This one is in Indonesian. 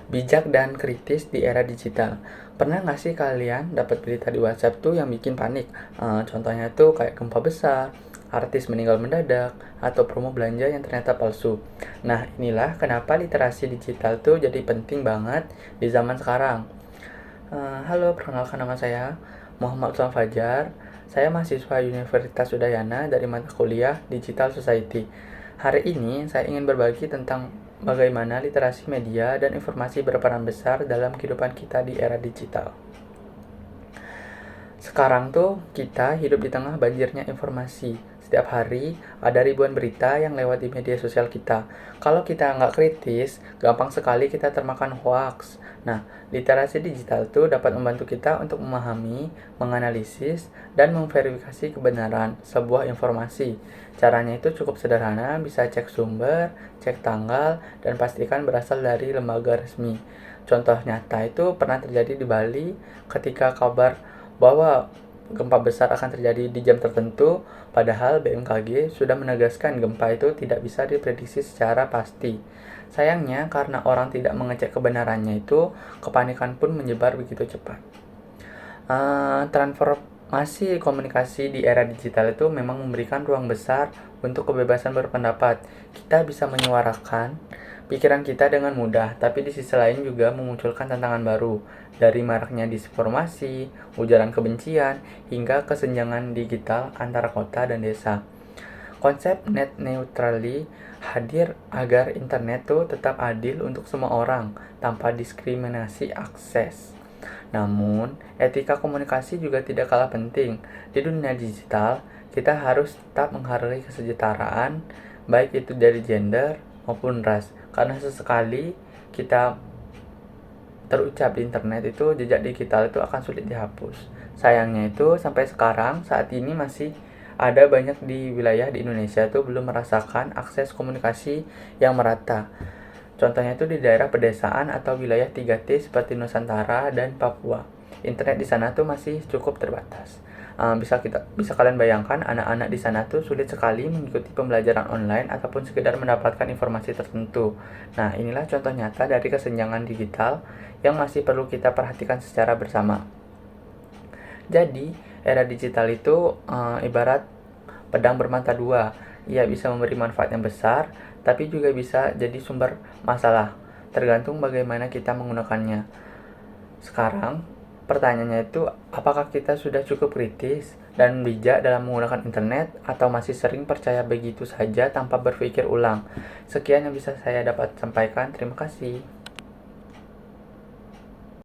Bijak dan kritis di era digital. Pernah nggak sih kalian dapat berita di WhatsApp tuh yang bikin panik? Contohnya tuh kayak gempa besar, artis meninggal mendadak, atau promo belanja yang ternyata palsu. Nah, inilah kenapa literasi digital tuh jadi penting banget di zaman sekarang. Halo, perkenalkan nama saya Muhammad Usman Fajar. Saya mahasiswa Universitas Udayana dari mata kuliah Digital Society. Hari ini saya ingin berbagi tentang bagaimana literasi media dan informasi berperan besar dalam kehidupan kita di era digital. Sekarang tuh kita hidup di tengah banjirnya informasi. Setiap hari ada ribuan berita yang lewat di media sosial kita. Kalau kita nggak kritis, gampang sekali kita termakan hoax. Nah, literasi digital tuh dapat membantu kita untuk memahami, menganalisis, dan memverifikasi kebenaran sebuah informasi. Caranya itu cukup sederhana, bisa cek sumber, cek tanggal, dan pastikan berasal dari lembaga resmi. Contoh nyata itu pernah terjadi di Bali ketika kabar bahwa gempa besar akan terjadi di jam tertentu, padahal BMKG sudah menegaskan gempa itu tidak bisa diprediksi secara pasti. Sayangnya, karena orang tidak mengecek kebenarannya itu, kepanikan pun menyebar begitu cepat. Transformasi komunikasi di era digital itu memang memberikan ruang besar untuk kebebasan berpendapat. Kita bisa menyuarakan pikiran kita dengan mudah, tapi di sisi lain juga memunculkan tantangan baru, dari maraknya disinformasi, ujaran kebencian, hingga kesenjangan digital antara kota dan desa. Konsep net neutrality hadir agar internet tuh tetap adil untuk semua orang tanpa diskriminasi akses. Namun, etika komunikasi juga tidak kalah penting. Di dunia digital, kita harus tetap menghargai kesetaraan, baik itu dari gender maupun ras. Karena sesekali kita terucap di internet itu, jejak digital itu akan sulit dihapus. Sayangnya itu sampai sekarang saat ini masih ada banyak di wilayah di Indonesia itu belum merasakan akses komunikasi yang merata. Contohnya itu di daerah pedesaan atau wilayah 3T seperti Nusantara dan Papua. Internet di sana tuh masih cukup terbatas. Bisa kalian bayangkan anak-anak di sana tuh sulit sekali mengikuti pembelajaran online ataupun sekedar mendapatkan informasi tertentu. Nah, inilah contoh nyata dari kesenjangan digital yang masih perlu kita perhatikan secara bersama. Jadi, era digital itu ibarat pedang bermata dua. Ia bisa memberi manfaat yang besar, tapi juga bisa jadi sumber masalah, tergantung bagaimana kita menggunakannya. Sekarang, pertanyaannya itu, apakah kita sudah cukup kritis dan bijak dalam menggunakan internet, atau masih sering percaya begitu saja tanpa berpikir ulang? Sekian yang bisa saya dapat sampaikan. Terima kasih.